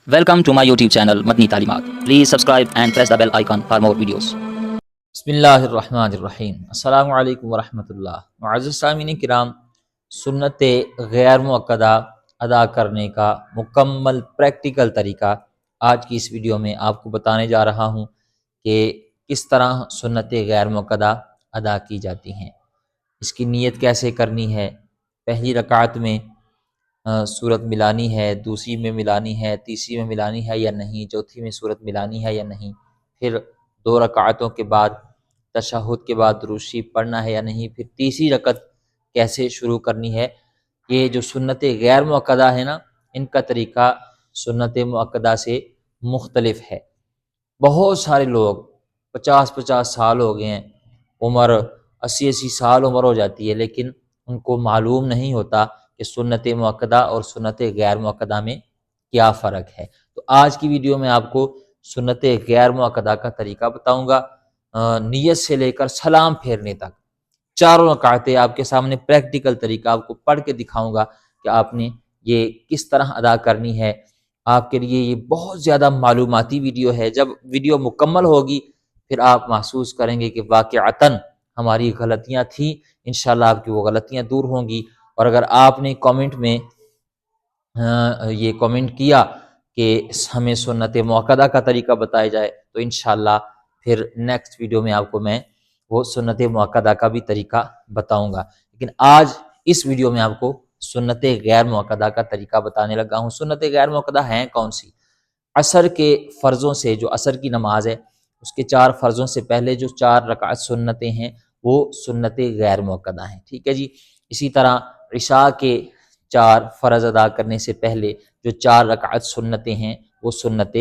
Welcome to my YouTube channel Madni Talimat. Please subscribe and press the bell icon for more videos. بسم اللہ الرحمن الرحیم۔ السلام علیکم ورحمۃ اللہ۔ معزز سامعین کرام، سنت غیر مؤکدہ ادا کرنے کا مکمل پریکٹیکل طریقہ آج کی اس ویڈیو میں آپ کو بتانے جا رہا ہوں کہ کس طرح سنت غیر مؤکدہ ادا کی جاتی ہیں، اس کی نیت کیسے کرنی ہے، پہلی رکعت میں صورت ملانی ہے، دوسری میں ملانی ہے، تیسری میں ملانی ہے یا نہیں، چوتھی میں صورت ملانی ہے یا نہیں، پھر 2 رکعتوں کے بعد تشہد کے بعد درود شریف پڑھنا ہے یا نہیں، پھر تیسری رکعت کیسے شروع کرنی ہے۔ یہ جو سنت غیر مؤکدہ ہے نا، ان کا طریقہ سنت مؤکدہ سے مختلف ہے۔ بہت سارے لوگ 50 سال ہو گئے ہیں، عمر 80 سال عمر ہو جاتی ہے، لیکن ان کو معلوم نہیں ہوتا کہ سنت مؤکدہ اور سنت غیر مؤکدہ میں کیا فرق ہے۔ تو آج کی ویڈیو میں آپ کو سنت غیر مؤکدہ کا طریقہ بتاؤں گا، نیت سے لے کر سلام پھیرنے تک 4 رکعتیں آپ کے سامنے پریکٹیکل طریقہ آپ کو پڑھ کے دکھاؤں گا کہ آپ نے یہ کس طرح ادا کرنی ہے۔ آپ کے لیے یہ بہت زیادہ معلوماتی ویڈیو ہے۔ جب ویڈیو مکمل ہوگی پھر آپ محسوس کریں گے کہ واقعتاً ہماری غلطیاں تھیں، انشاءاللہ آپ کی وہ غلطیاں دور ہوں گی۔ اور اگر آپ نے کامنٹ میں یہ کامنٹ کیا کہ ہمیں سنت مؤکدہ کا طریقہ بتایا جائے تو انشاءاللہ پھر نیکسٹ ویڈیو میں آپ کو میں وہ سنت مؤکدہ کا بھی طریقہ بتاؤں گا، لیکن آج اس ویڈیو میں آپ کو سنت غیر مؤکدہ کا طریقہ بتانے لگا ہوں۔ سنت غیر مؤکدہ ہیں کون سی؟ عصر کے فرضوں سے، جو عصر کی نماز ہے اس کے 4 فرضوں سے پہلے جو 4 رکعت سنتیں ہیں وہ سنت غیر مؤکدہ ہیں، ٹھیک ہے جی۔ اسی طرح عشاء کے 4 فرض ادا کرنے سے پہلے جو 4 رکعت سنتیں ہیں وہ سنت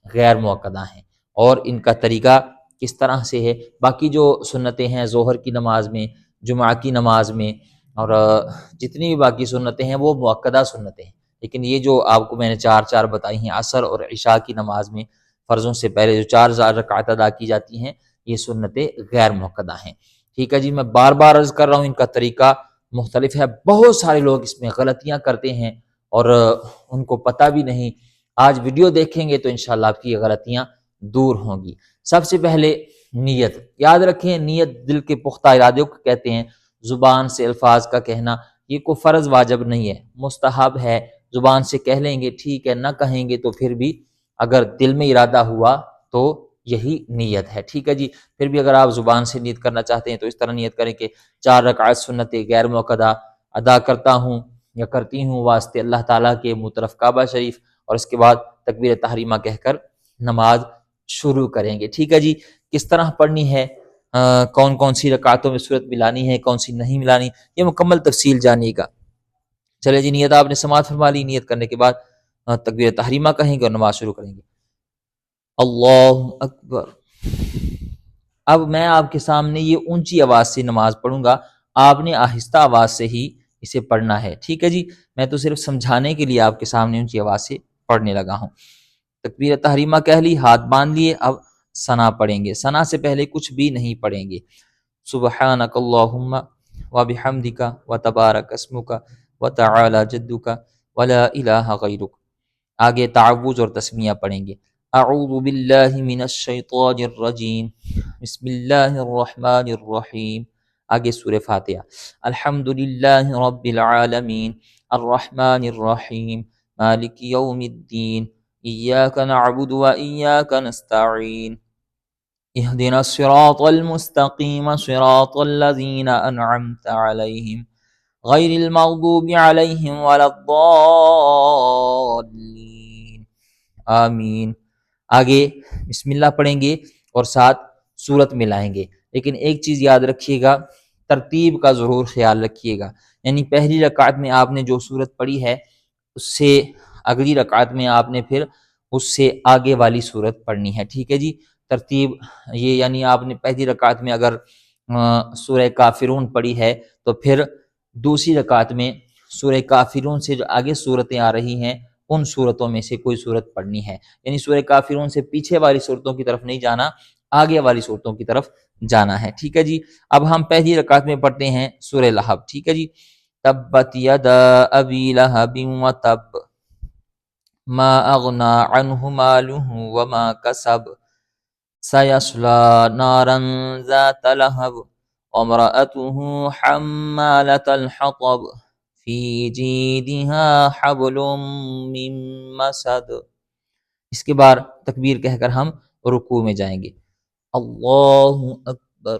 غیر مؤکدہ ہیں، اور ان کا طریقہ کس طرح سے ہے۔ باقی جو سنتیں ہیں ظہر کی نماز میں، جمعہ کی نماز میں، اور جتنی بھی باقی سنتیں ہیں وہ مؤکدہ سنتیں ہیں، لیکن یہ جو آپ کو میں نے 4 بتائی ہیں عصر اور عشاء کی نماز میں فرضوں سے پہلے جو 4 رکعت ادا کی جاتی ہیں یہ سنتیں غیر مؤکدہ ہیں، ٹھیک ہے جی۔ میں بار بار عرض کر رہا ہوں ان کا طریقہ مختلف ہے، بہت سارے لوگ اس میں غلطیاں کرتے ہیں اور ان کو پتہ بھی نہیں۔ آج ویڈیو دیکھیں گے تو انشاءاللہ آپ کی یہ غلطیاں دور ہوں گی۔ سب سے پہلے نیت یاد رکھیں، نیت دل کے پختہ ارادے کو کہتے ہیں۔ زبان سے الفاظ کا کہنا یہ کوئی فرض واجب نہیں ہے، مستحب ہے، زبان سے کہہ لیں گے ٹھیک ہے، نہ کہیں گے تو پھر بھی اگر دل میں ارادہ ہوا تو یہی نیت ہے، ٹھیک ہے جی۔ پھر بھی اگر آپ زبان سے نیت کرنا چاہتے ہیں تو اس طرح نیت کریں کہ 4 رکعت سنت غیر مؤکدہ ادا کرتا ہوں یا کرتی ہوں واسطے اللہ تعالیٰ کے مطرف کعبہ شریف، اور اس کے بعد تکبیر تحریمہ کہہ کر نماز شروع کریں گے، ٹھیک ہے جی۔ کس طرح پڑھنی ہے، کون کون سی رکعتوں میں صورت ملانی ہے، کون سی نہیں ملانی، یہ مکمل تفصیل جانیے گا۔ چلے جی، نیت آپ نے سماعت فرما لی، نیت کرنے کے بعد تکبیر تحریمہ کہیں گے اور نماز شروع کریں گے۔ اللہ اکبر۔ اب میں آپ کے سامنے یہ اونچی آواز سے نماز پڑھوں گا، آپ نے آہستہ آواز سے ہی اسے پڑھنا ہے، ٹھیک ہے جی۔ میں تو صرف سمجھانے کے لیے آپ کے سامنے اونچی آواز سے پڑھنے لگا ہوں۔ تکبیر تحریمہ کہہ لی، ہاتھ باندھ لیے، اب ثنا پڑھیں گے۔ ثنا سے پہلے کچھ بھی نہیں پڑھیں گے۔ سبحانک اللہم وبحمدک وتبارک اسمک وتعالی جدک ولا الہ غیرک۔ آگے تعوذ اور تسمیہ پڑھیں گے۔ اعوذ باللہ من الشیطان الرجیم، بسم اللہ الرحمن الرحیم۔ آگے سورہ فاتحہ۔ الحمدللہ رب العالمین الرحمن الرحیم مالک یوم الدین ایاک نعبد و ایاک نستعین اہدنا الصراط المستقیم صراط الذین انعمت علیہم غیر المغضوب علیہم ولا الضالین آمین۔ آگے بسم اللہ پڑھیں گے اور ساتھ سورت ملائیں گے، لیکن ایک چیز یاد رکھیے گا، ترتیب کا ضرور خیال رکھیے گا، یعنی پہلی رکعت میں آپ نے جو سورت پڑھی ہے اس سے اگلی رکعت میں آپ نے پھر اس سے آگے والی سورت پڑھنی ہے، ٹھیک ہے جی۔ ترتیب یہ یعنی آپ نے پہلی رکعت میں اگر سورہ کافرون پڑھی ہے تو پھر دوسری رکعت میں سورہ کافرون سے جو آگے سورتیں آ رہی ہیں ان سورتوں میں سے کوئی سورت پڑھنی ہے، یعنی سورہ کافرون سے پیچھے والی سورتوں کی طرف نہیں جانا، آگے والی سورتوں کی طرف جانا ہے، ٹھیک ہے جی۔ اب ہم پہلی رکعت میں پڑھتے ہیں سورہ لہب، ٹھیک ہے جی۔ تبت یدا ابی لہب وتب۔ ما اغنا عنہ مالہ وما کسب سیصلی نارا ذات لہب وامرأته حمالة الحطب فی جیدها حبل من مسد۔ اس کے بعد تکبیر کہہ کر ہم رکوع میں جائیں گے۔ اللہ اکبر،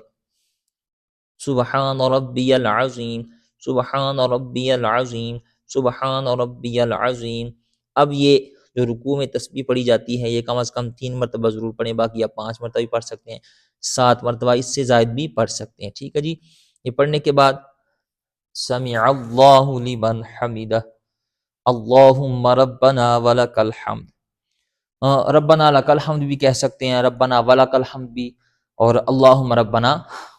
سبحان ربی العظیم، سبحان ربی العظیم، سبحان ربی العظیم۔ اب یہ جو رکوع میں تسبیح پڑھی جاتی ہے یہ کم از کم 3 مرتبہ ضرور پڑھیں، باقی آپ 5 مرتبہ بھی پڑھ سکتے ہیں، 7 مرتبہ، اس سے زائد بھی پڑھ سکتے ہیں، ٹھیک ہے جی۔ یہ پڑھنے کے بعد سمع اللہ لمن حمدہ، اللہم ربنا ولک الحمد، ربنا لک الحمد بھی کہہ سکتے ہیں، ربنا ولک الحمد بھی، اور اللہم ربنا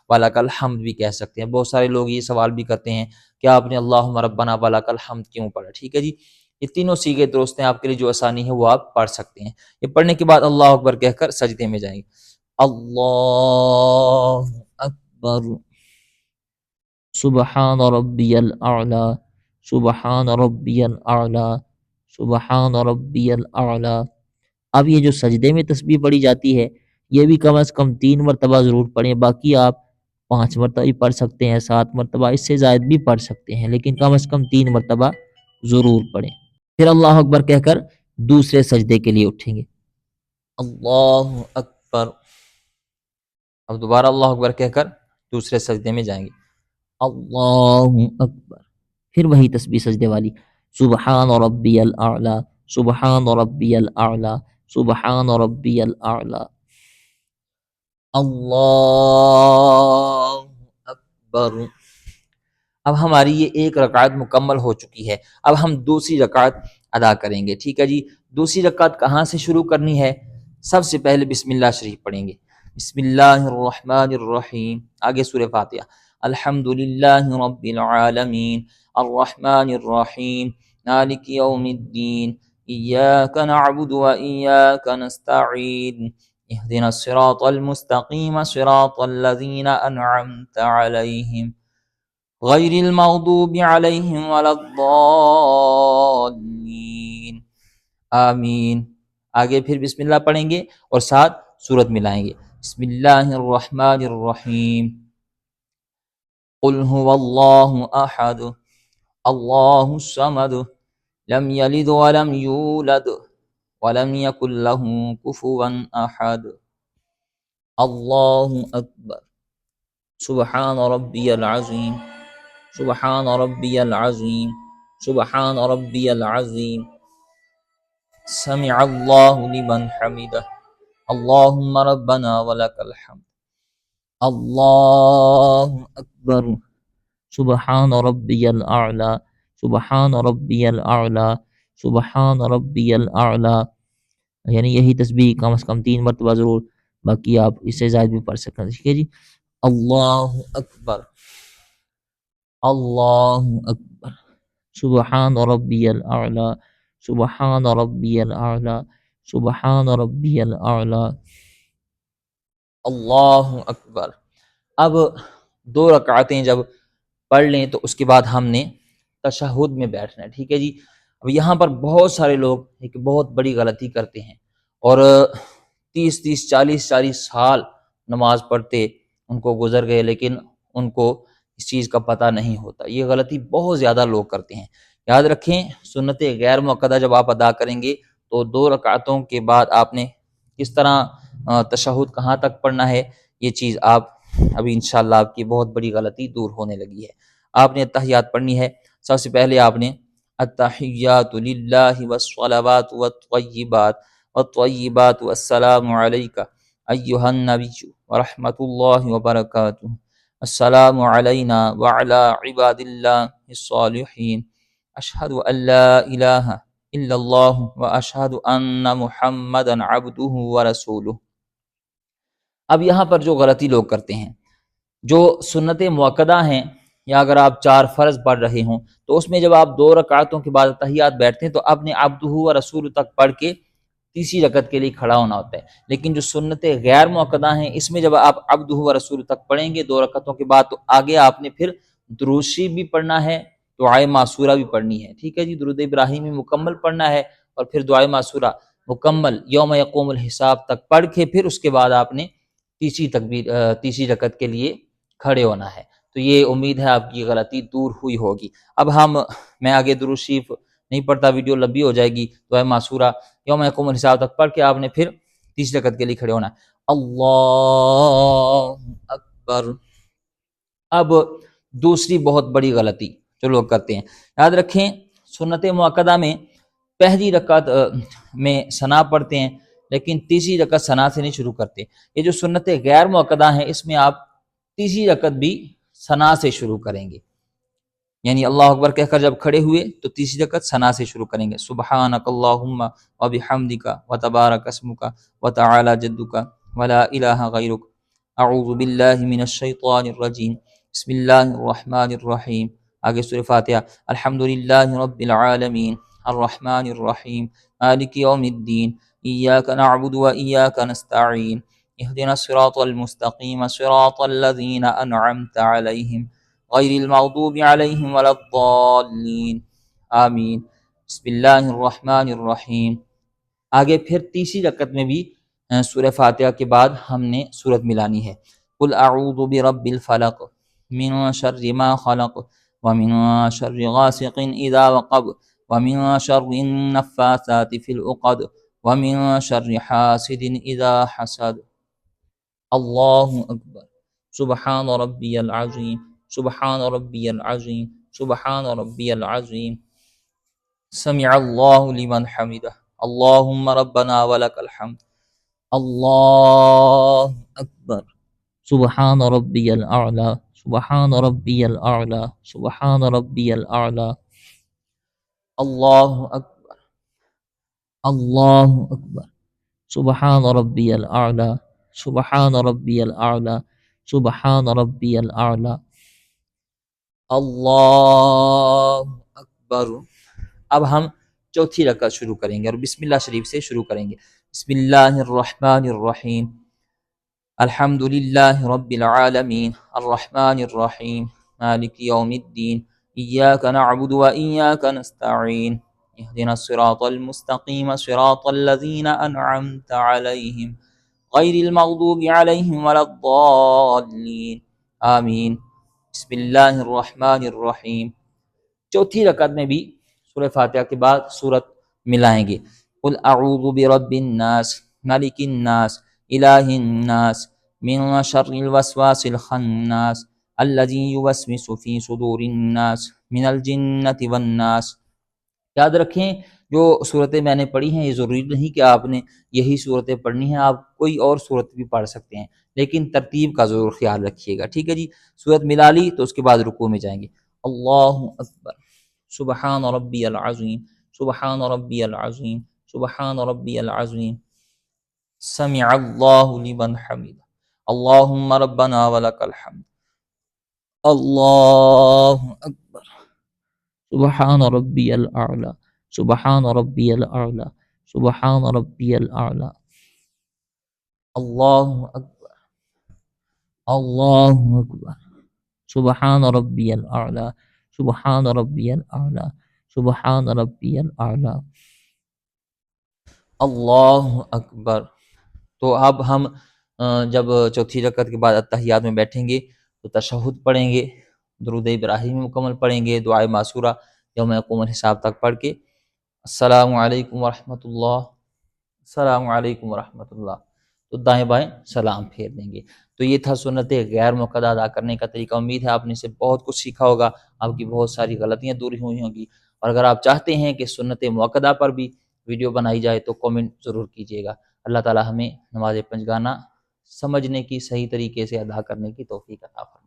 ولک الحمد بھی کہہ سکتے ہیں۔ بہت سارے لوگ یہ سوال بھی کرتے ہیں کہ آپ نے اللہم ربنا ولک الحمد کیوں پڑھا، ٹھیک ہے جی۔ یہ تینوں صیغے درست ہیں، آپ کے لیے جو آسانی ہے وہ آپ پڑھ سکتے ہیں۔ یہ پڑھنے کے بعد اللہ اکبر کہہ کر سجدے میں جائیں گے۔ اللہ اکبر، سبحان ربی الاعلی، سبحان ربی الاعلی، سبحان ربی الاعلی۔ اب یہ جو سجدے میں تسبیح پڑھی جاتی ہے یہ بھی کم از کم 3 مرتبہ ضرور پڑھیں، باقی آپ 5 مرتبہ بھی پڑھ سکتے ہیں، 7 مرتبہ، اس سے زائد بھی پڑھ سکتے ہیں، لیکن کم از کم 3 مرتبہ ضرور پڑھیں۔ پھر اللہ اکبر کہہ کر دوسرے سجدے کے لیے اٹھیں گے۔ اللہ اکبر، اب دوبارہ اللہ اکبر کہہ کر دوسرے سجدے میں جائیں گے۔ اللہ اکبر، پھر وہی تسبیح سجدے والی، سبحان ربی الاعلی، سبحان ربی الاعلی، سبحان ربی الاعلی۔ اللہ اکبر۔ اب ہماری یہ ایک رکعت مکمل ہو چکی ہے، اب ہم دوسری رکعت ادا کریں گے، ٹھیک ہے جی۔ دوسری رکعت کہاں سے شروع کرنی ہے؟ سب سے پہلے بسم اللہ شریف پڑھیں گے، بسم اللہ الرحمن الرحیم، آگے سورہ فاتحہ، الحمد للہ رب العالمین الرحمن الرحیم مالک یوم الدین ایاک نعبد و ایاک نستعین اهدنا الصراط المستقیم صراط الذین انعمت علیہم غیر المغضوب علیہم ولا الضالین آمین۔ آگے پھر بسم اللہ پڑھیں گے اور ساتھ سورت ملائیں گے، بسم اللہ الرحمن الرحیم، قل هو اللہ احد اللہ الصمد لم یلد ولم یولد ولم یکن له کفوا احد۔ اللہ اکبر، سبحان ربی العظیم، سبحان ربی العظیم، سبحان ربی العظیم، سمع اللہ لمن حمدہ، اللہم ربنا ولک الحمد۔ اللہ اکبر، سبحان ربی الاعلی، سبحان ربی الاعلی، سبحان ربی الاعلی۔ یعنی یہی تسبیح کم از کم 3 مرتبہ ضرور، باقی آپ اس سے زائد بھی پڑھ سکتے ہیں، ٹھیک ہے جی۔ اللہ اکبر، اللہ اکبر، سبحان ربی الاعلی، سبحان ربی الاعلی، سبحان ربی الاعلی۔ اللہ اکبر۔ اب 2 رکعتیں جب پڑھ لیں تو اس کے بعد ہم نے تشہد میں بیٹھنا ہے، ٹھیک ہے جی۔ اب یہاں پر بہت سارے لوگ ایک بہت بڑی غلطی کرتے ہیں اور 30 سال نماز پڑھتے ان کو گزر گئے لیکن ان کو اس چیز کا پتہ نہیں ہوتا۔ یہ غلطی بہت زیادہ لوگ کرتے ہیں۔ یاد رکھیں سنت غیر مؤکدہ جب آپ ادا کریں گے تو 2 رکعتوں کے بعد آپ نے کس طرح تشہد کہاں تک پڑھنا ہے، یہ چیز آپ ابھی انشاءاللہ آپ کی بہت بڑی غلطی دور ہونے لگی ہے۔ آپ نے التحیات پڑھنی ہے، سب سے پہلے آپ نے التحیات للہ والصلوات والطیبات والطیبات والسلام علیک ایہا النبی ورحمۃ اللہ وبرکاتہ، السلام علینا وعلی عباد اللہ الصالحین، اشہد ان لا الہ الا اللہ واشہد ان محمدا عبدہ ورسولہ۔ اب یہاں پر جو غلطی لوگ کرتے ہیں، جو سنت مؤکدہ ہیں یا اگر آپ 4 فرض پڑھ رہے ہوں تو اس میں جب آپ 2 رکعتوں کے بعد تحیات بیٹھتے ہیں تو اپنے عبدہ و رسول تک پڑھ کے تیسری رکعت کے لیے کھڑا ہونا ہوتا ہے، لیکن جو سنت غیر مؤکدہ ہیں اس میں جب آپ عبدہ و رسول تک پڑھیں گے 2 رکعتوں کے بعد تو آگے آپ نے پھر درود شریف بھی پڑھنا ہے، دعائے معصورہ بھی پڑھنی ہے، ٹھیک ہے جی۔ درود ابراہیمی مکمل پڑھنا ہے اور پھر دعائے معصورہ مکمل یوم یقوم الحساب تک پڑھ کے پھر اس کے بعد آپ نے تیسری رکعت کے لیے کھڑے ہونا ہے۔ تو یہ امید ہے آپ کی غلطی دور ہوئی ہوگی۔ اب میں آگے درود شریف نہیں پڑھتا، ویڈیو لمبی ہو جائے گی۔ دعائے معصورہ یوم یقوم الحساب تک پڑھ کے آپ نے پھر تیسری رکعت کے لیے کھڑے ہونا ہے۔ اللہ اکبر۔ اب دوسری بہت بڑی غلطی جو لوگ کرتے ہیں، یاد رکھیں سنت مؤکدہ میں پہلی رکعت میں ثنا پڑھتے ہیں، لیکن تیسری رکعت ثنا سے نہیں شروع کرتے۔ یہ جو سنت غیر مؤکدہ ہیں اس میں آپ تیسری رکعت بھی ثنا سے شروع کریں گے، یعنی اللہ اکبر کہہ کر جب کھڑے ہوئے تو تیسری رکعت ثنا سے شروع کریں گے۔ سبحانک اللہم وبحمدک وتبارک اسمک وتعالی جدک ولا الہ غیرک اعوذ باللہ من الشیطان الرجیم بسم اللہ الرحمن الرحیم۔ آگے سورہ فاتحہ۔ الحمدللہ رب العالمین الرحمن الرحیم مالک یوم الدین ایاک نعبد و ایاک نستعین اہدنا الصراط المستقیم صراط الذین انعمت علیہم غیر المغضوب علیہم ولا الضالین آمین۔ بسم اللہ الرحمن الرحیم۔ آگے پھر تیسری رکعت میں بھی سورہ فاتحہ کے بعد ہم نے سورت ملانی ہے۔ قل اعوذ برب الفلق من شر ما خلق ومن شر غاسق اذا وقب ومن شر النفاثات في العقد ومن شر حاسد اذا حسد۔ اللہ اکبر۔ سبحان ربی العظیم سبحان ربی العظیم سبحان ربی العظیم۔ سمع اللہ لمن حمدہ اللہم ربنا ولک الحمد۔ اللہ اکبر۔ سبحان ربی الاعلی سبحان ربی الاعلی سبحان ربی الاعلی۔ اللہ اکبر اللہ اکبر۔ سبحان ربی الاعلی سبحان ربی الاعلی سبحان ربی الاعلی۔ اللہ اکبر۔ اب ہم چوتھی رکعت شروع کریں گے اور بسم اللہ شریف سے شروع کریں گے۔ بسم اللہ الرحمن الرحیم الحمدللہ رب العالمین الرحمن الرحیم مالک یوم الدین ایاک نعبد و ایاک نستعین اہدنا الصراط المستقیم صراط الذین انعمت علیہم غیر المغضوب علیہم ولا الضالین آمین۔ بسم اللہ الرحمن الرحیم۔ چوتھی رکعت میں بھی سورہ فاتحہ کے بعد سورت ملائیں گے۔ قل اعوذ برب الناس ملک الناس الہ الناس من شر الوسواس الخناس الذی یوسوس فی صدور الناس من الجنۃ والناس۔ یاد رکھیں جو صورتیں میں نے پڑھی ہیں یہ ضروری نہیں کہ آپ نے یہی صورتیں پڑھنی ہیں، آپ کوئی اور صورت بھی پڑھ سکتے ہیں، لیکن ترتیب کا ضرور خیال رکھیے گا، ٹھیک ہے جی۔ صورت ملا لی تو اس کے بعد رکوع میں جائیں گے۔ اللہ اکبر۔ سبحان ربی العظیم سبحان ربی العظیم سبحان ربی العظیم۔ سمع اللہ لمن حمدہ اللہم ربنا ولک الحمد۔ اللہ اکبر۔ سبحان ربی الاعلی سبحان ربی الاعلی سبحان ربی الاعلی۔ اللہ اکبر اللہ اکبر۔ سبحان ربی الاعلی سبحان ربی الاعلی سبحان ربی الاعلی۔ اللہ اکبر۔ تو اب ہم جب چوتھی رکعت کے بعد اتحیات میں بیٹھیں گے تو تشہد پڑھیں گے، درود ابراہیمی مکمل پڑھیں گے، دعائے معصورہ یوم یقوم الحساب تک پڑھ کے السلام علیکم ورحمۃ اللہ السلام علیکم ورحمۃ اللہ، تو دائیں بائیں سلام پھیر دیں گے۔ تو یہ تھا سنت غیر مؤکدہ ادا کرنے کا طریقہ۔ امید ہے آپ نے سے بہت کچھ سیکھا ہوگا، آپ کی بہت ساری غلطیاں دور ہوئی ہوں گی، اور اگر آپ چاہتے ہیں کہ سنت مؤکدہ پر بھی ویڈیو بنائی جائے تو کامنٹ ضرور کیجیے گا۔ اللہ تعالی ہمیں نماز پنجگانہ سمجھنے کی، صحیح طریقے سے ادا کرنے کی توفیق عطا فرمائے۔